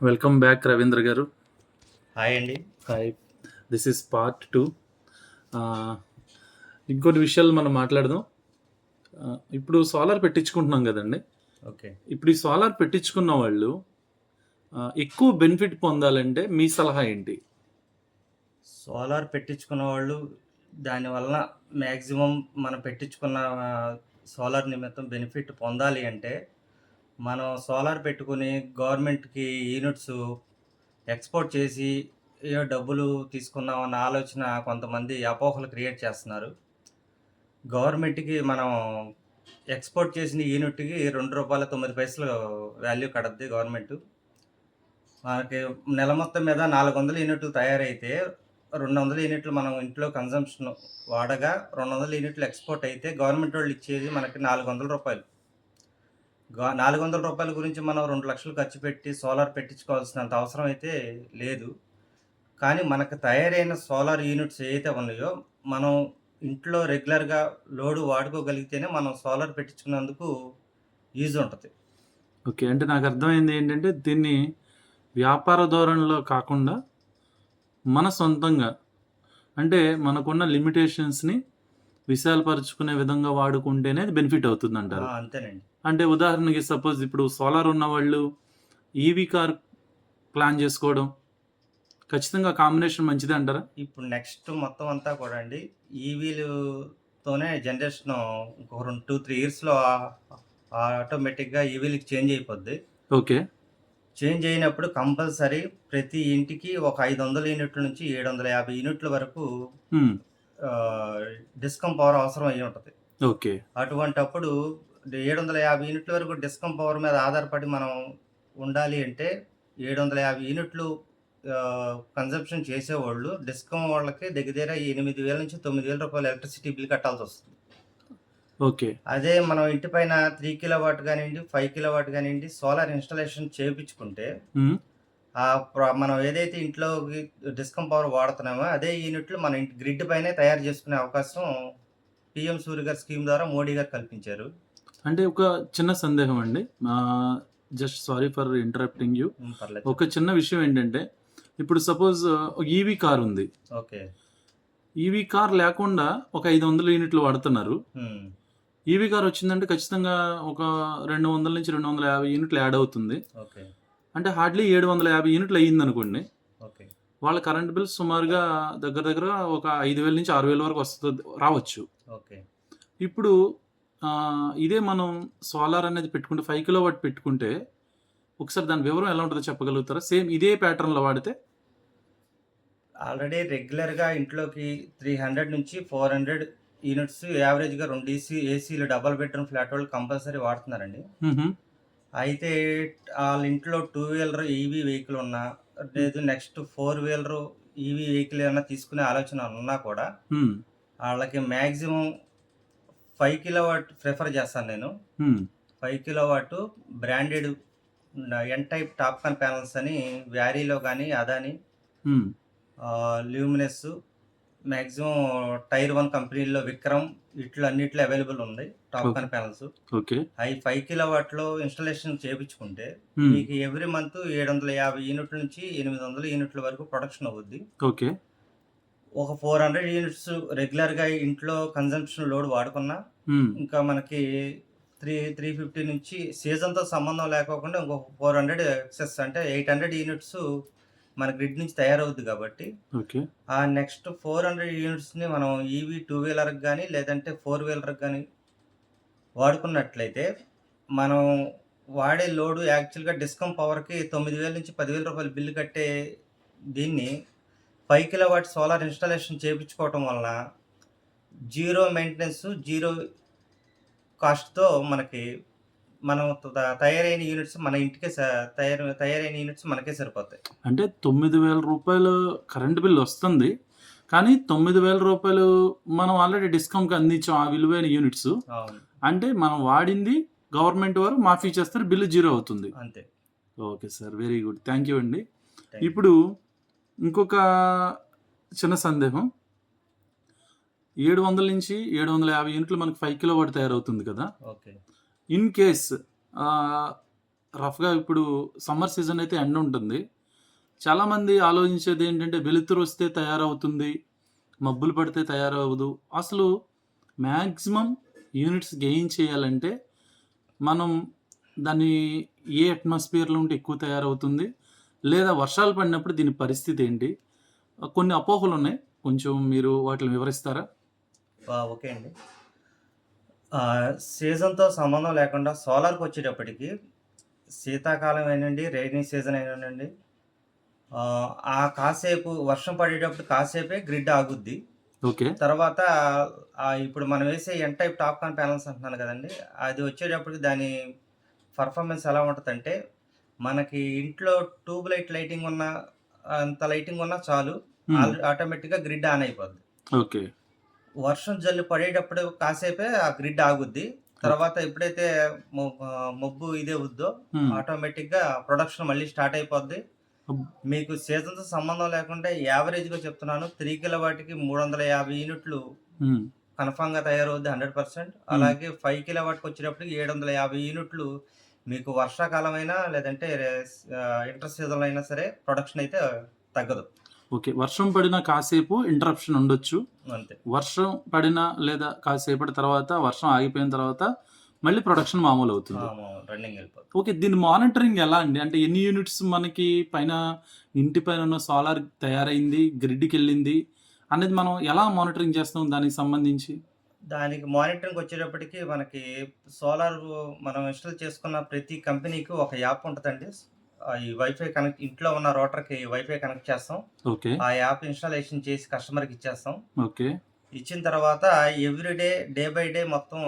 Welcome back Ravindra గారు. Hi అండి. Hi. This is part 2. ఇంకొన్ని విషయాలు మనం మాట్లాడదాం. ఇప్పుడు సోలార్ పెట్టించుకుంటున్నాం కదండి. ఓకే. ఇప్పుడు ఈ సోలార్ పెట్టించుకున్న వాళ్ళు ఎక్కువ బెనిఫిట్ పొందాలంటే మీ సలహా ఏంటి? సోలార్ పెట్టించుకున్న వాళ్ళు దానివల్ల మ్యాక్సిమం మనం పెట్టించుకున్న సోలార్ నిమిత్తం బెనిఫిట్ పొందాలి అంటే, మనం సోలార్ పెట్టుకుని గవర్నమెంట్‌కి యూనిట్స్ ఎక్స్‌పోర్ట్ చేసి ఏదో డబ్బులు తీసుకుందాం అన్న ఆలోచన కొంతమంది అపోహలు క్రియేట్ చేస్తున్నారు. గవర్నమెంట్‌కి మనం ఎక్స్‌పోర్ట్ చేసిన యూనిట్‌కి రూ. 2.09 వాల్యూ కడద్ది గవర్నమెంటు. మనకి నెల మొత్తం మీద 400 యూనిట్లు తయారైతే 200 యూనిట్లు మనం ఇంట్లో కన్జంప్షన్ వాడగా 200 యూనిట్లు ఎక్స్‌పోర్ట్ అయితే గవర్నమెంట్ వాళ్ళు ఇచ్చేది మనకి రూ. 400. రూ. 400 గురించి మనం 2,00,000 ఖర్చు పెట్టి సోలార్ పెట్టించుకోవాల్సినంత అవసరం అయితే లేదు. కానీ మనకు తయారైన సోలార్ యూనిట్స్ ఏవైతే ఉన్నాయో, మనం ఇంట్లో రెగ్యులర్‌గా లోడ్ వాడుకోగలిగితేనే మనం సోలార్ పెట్టించుకున్నందుకు యూజ్ ఉంటది. ఓకే. అంటే నాకు అర్థమైంది ఏంటంటే, దీన్ని వ్యాపార ధోరణిలో కాకుండా మన సొంతంగా, అంటే మనకున్న లిమిటేషన్స్‌ని విశాలపరుచుకునే విధంగా వాడుకుంటేనే అది బెనిఫిట్ అవుతుందంటారు. అంతేనండి. అంటే ఉదాహరణకి సపోజ్ ఇప్పుడు సోలార్ ఉన్నవాళ్ళు ఈవీ కార్ ప్లాన్ చేసుకోవడం ఖచ్చితంగా కాంబినేషన్ మంచిదే అంటారా? ఇప్పుడు నెక్స్ట్ మొత్తం అంతా కూడా అండి ఈవీలుతోనే జనరేషను ఇంకొక 2, 3 ఇయర్స్‌లో ఆటోమేటిక్‌గా ఈవీలకి చేంజ్ అయిపోద్ది. ఓకే. చేంజ్ అయినప్పుడు కంపల్సరీ ప్రతి ఇంటికి ఒక 500 యూనిట్ల నుంచి 750 యూనిట్ల వరకు హ్మ్. డిస్కమ్ పవర్ అవసరం అయ్యి ఉంటది. ఓకే. అటువంటప్పుడు 750 యూనిట్ల వరకు డిస్కమ్ పవర్ మీద ఆధారపడి మనం ఉండాలి అంటే 750 యూనిట్లు కన్జంప్షన్ చేసేవాళ్ళు డిస్కమ్ వాళ్ళకి దగ్గర 8,000 నుంచి 9,000 రూపాయలు ఎలక్ట్రిసిటీ బిల్ కట్టాల్సొస్తుంది. ఓకే. అదే మనం ఇంటి పైన 3 కిలోవాట్ గానియండి, 5 కిలోవాట్ గానియండి సోలార్ ఇన్‌స్టాలేషన్ చేపించుకుంటే హ్మ్. మనం ఏదైతే ఇంట్లోకి డిస్కమ్ పవర్ వాడుతున్నామో అదే యూనిట్లు మన ఇంటి గ్రిడ్ పైనే తయారు చేసుకునే అవకాశం పీఎం సూర్య గారి స్కీమ్ ద్వారా మోడీ గారు కల్పించారు. అంటే ఒక చిన్న సందేహం అండి. Just sorry for interrupting you. పర్లేదు ఒక చిన్న విషయం ఏంటంటే, ఇప్పుడు సపోజ్ ఈవీ కార్ ఉంది. ఓకే. ఈవీ కార్ లేకుండా ఒక 500 యూనిట్లు వాడుతున్నారు. హ్మ్. ఈవీ కార్ వచ్చిందంటే ఖచ్చితంగా ఒక 200-250 యూనిట్లు యాడ్ అవుతుంది. ఓకే. అంటే హార్డ్లీ 750 యూనిట్లు అయ్యిందనుకోండి. ఓకే. వాళ్ళ కరెంట్ బిల్ సుమారుగా దగ్గర దగ్గర ఒక 5,000-6,000 వరకు రావచ్చు. ఓకే. ఇప్పుడు ఇదే మనం సోలార్ అనేది పెట్టుకుంటే 5 కిలోవాట్ పెట్టుకుంటే ఒకసారి దాని వివరం ఎలా ఉంటుందో చెప్పగలుగుతారా? సేమ్ ఇదే ప్యాటర్న్‌లో వాడితే? ఆల్రెడీ రెగ్యులర్‌గా ఇంట్లోకి 300 నుంచి 400 యూనిట్స్ యావరేజ్‌గా 2 ఏసీలు డబుల్ బెడ్‌రూమ్ ఫ్లాట్ వాళ్ళు కంపల్సరీ వాడుతున్నారండి. హుహు. అయితే ఆళ్ళ ఇంట్లో 2 వీలర్ ఈవీ వెహికల్ ఉన్నా, లేదు నెక్స్ట్ 4 వీలర్ ఈవీ వెహికల్ ఏమన్నా తీసుకునే ఆలోచన ఉన్నా కూడా హ్మ్. ఆళ్ళకి మాక్సిమం 5 కిలోవాట్ ప్రిఫర్ చేస్తాను నేను. హ్మ్. 5 kilowatt branded N type TOPCon panels అని వ్యారీలో గాని, అదాని, హ్మ్. ల్యూమినస్ మాక్సిమం టైర్ 1 కంపెనీల్లో విక్రమ్ అన్నిట్లో అవైలబుల్ ఉంది టాప్‌కాన్ ప్యానెల్స్. ఓకే. అయి 5 కిలోవాట్‌లో ఇన్‌స్టాలేషన్ చేపించుకుంటే హ్మ్. మీకు ఎవ్రీ మంత్ 750 యూనిట్ల నుంచి 800 యూనిట్ల వరకు ప్రొడక్షన్ అవుద్ది. ఓకే. ఒక 400 యూనిట్స్ రెగ్యులర్‌గా ఇంట్లో కన్జంప్షన్ లోడ్ వాడుకున్నా, హ్మ్. ఇంకా మనకి 350 నుంచి సీజన్‌తో సంబంధం లేకోకుండా ఇంకొక 400 ఎక్సెస్ అంటే 800 యూనిట్స్ మన గ్రిడ్ నుంచి తయారవుద్ది కాబట్టి, ఓకే. ఆ నెక్స్ట్ 400 యూనిట్స్‌ని మనం ఈవీ 2 వీలర్‌కి గాని, లేదంటే 4 వీలర్‌కి గాని వాడుకున్నట్లయితే, మనం వాడే లోడు యాక్చువల్‌గా డిస్కమ్ పవర్‌కి 9,000 నుంచి 10,000 రూపాయలు బిల్లు కట్టే దీన్ని 5 కిలోవాట్ సోలార్ ఇన్‌స్టాలేషన్ చేపించుకోవటం వలన జీరో మెయింటెనెన్స్, జీరో కాస్ట్‌తో మనకి మనం తయారైన యూనిట్స్ మన ఇంటికే తయారైన యూనిట్స్ మనకే సరిపోతాయి. అంటే రూ. 9,000 కరెంట్ బిల్ వస్తుంది. కానీ రూ. 9,000 మనం ఆల్రెడీ డిస్కమ్‌కి అందించాం ఆ విలువైన యూనిట్స్. అవును. అంటే మనం వాడింది గవర్నమెంట్ వారు మాఫీ చేస్తారు. బిల్లు జీరో అవుతుంది. అంతే. Okay sir. Very good. Thank you అండి. Thank you. ఇప్పుడు ఇంకొక చిన్న సందేహం. 700-750 యూనిట్లు మనకు 5 కిలోవాట్ తయారవుతుంది కదా! ఓకే. ఇన్ కేస్ ఆహ్, రఫ్‌గా ఇప్పుడు సమ్మర్ సీజన్ అయితే ఎండ ఉంటుంది. చాలామంది ఆలోచించేది ఏంటంటే వెలుతురొస్తే తయారవుతుంది. మబ్బులు పడితే తయారవ్వదు. అసలు మాక్సిమం యూనిట్స్ గెయిన్ చేయాలంటే మనం దాన్ని ఏ అట్మాస్ఫియర్‌లో ఉంటే ఎక్కువ తయారవుతుంది? లేదా వర్షాలు పడినప్పుడు దీని పరిస్థితి ఏంటి? కొన్ని అపోహలున్నాయి. కొంచెం మీరు వాటిని వివరిస్తారా? ఓకే అండి. సీజన్‌తో సంబంధం లేకుండా సోలార్‌కొచ్చేటప్పటికి శీతాకాలం అయినండి, రెయినీ సీజన్ అయినండి, ఆ కాసేపు వర్షం పడేటప్పుడు కాసేపే గ్రిడ్ ఆగుద్ది. ఓకే. తర్వాత ఇప్పుడు మనం వేసే ఎన్ టైప్ టాప్‌కాన్ ప్యానెల్స్ అంటున్నాను కదండీ! అది వచ్చేటప్పటికి దాని పర్ఫార్మెన్స్ ఎలా ఉంటదంటే, మనకి ఇంట్లో ట్యూబ్ లైటింగ్ ఉన్న అంత లైటింగ్ ఉన్నా చాలు. హ్మ్. ఆటోమేటిక్‌గా గ్రిడ్ ఆన్ అయిపోద్ది. ఓకే. వర్షం జల్లు పడేటప్పుడు కాసేపే ఆ గ్రిడ్ ఆగుద్ది. ఓకే. తర్వాత ఎప్పుడైతే మబ్బు ఇదే అవుద్దో హ్మ్. ఆటోమేటిక్‌గా ప్రొడక్షన్ మళ్ళీ స్టార్ట్ అయిపోద్ది. అబ్ మీకు సీజన్‌తో సంబంధం లేకుండా యావరేజ్‌గా చెప్తున్నాను 3 కిలోవాట్‌కి 350 యూనిట్లు హ్మ్. కన్ఫర్మ్‌గా తయారవుద్ది 100%. హ్మ్. అలాగే 5 కిలోవాట్‌కొచ్చేటప్పటికి 750 యూనిట్లు మీకు వర్షాకాలమైనా లేదంటే ఇంటర్ సీజన్‌లో అయినా సరే ప్రొడక్షన్ అయితే తగ్గదు. ఓకే. వర్షం పడిన కాసేపు ఇంటరప్షన్ ఉండొచ్చు. అంతే. వర్షం పడిన లేదా కాసేపటి తర్వాత వర్షం ఆగిపోయిన తర్వాత మళ్ళీ ప్రొడక్షన్ మామూలవుతుంది. రన్నింగ్ వెళ్ళిపోద్ది. ఓకే. దీని మానిటరింగ్ ఎలా అండి? అంటే ఎన్ని యూనిట్స్ మనకి ఇంటి పైన ఉన్న సోలార్ తయారైంది, గ్రిడ్‌కెళ్ళింది అనేది మనం ఎలా మానిటరింగ్ చేస్తాం దానికి సంబంధించి? దానికి మానిటరింగ్‌కొచ్చేటప్పటికి మనకి సోలార్ మనం ఇన్‌స్టాల్ చేసుకున్న ప్రతి కంపెనీకి ఒక యాప్ ఉంటదండి. ఈ వైఫై కనెక్ట్ ఇంట్లో ఉన్న రౌటర్‌కి వైఫై కనెక్ట్ చేస్తాం. ఓకే. ఆ యాప్ ఇన్‌స్టాలేషన్ చేసి కస్టమర్‌కి ఇచ్చేస్తాం. ఓకే. ఇచ్చిన తర్వాత every day, day by day మొత్తం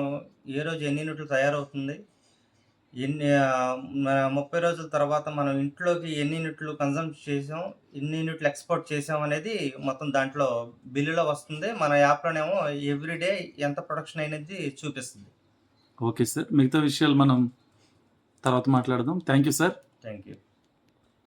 ఏ రోజు ఎన్ని యూనిట్లు తయారవుతుంది, 30 రోజుల తర్వాత మనం ఇంట్లోకి ఎన్ని యూనిట్లు కన్జంప్ చేసాం, ఎన్ని యూనిట్లు ఎక్స్‌పోర్ట్ చేసాం అనేది మొత్తం దాంట్లో బిల్లులో వస్తుంది. మన యాప్‌లోనేమో ఎవ్రీ డే ఎంత ప్రొడక్షన్ అయినది చూపిస్తుంది. Okay sir. మిగతా విషయాలు మనం తర్వాత మాట్లాడదాం. Thank you sir. Thank you.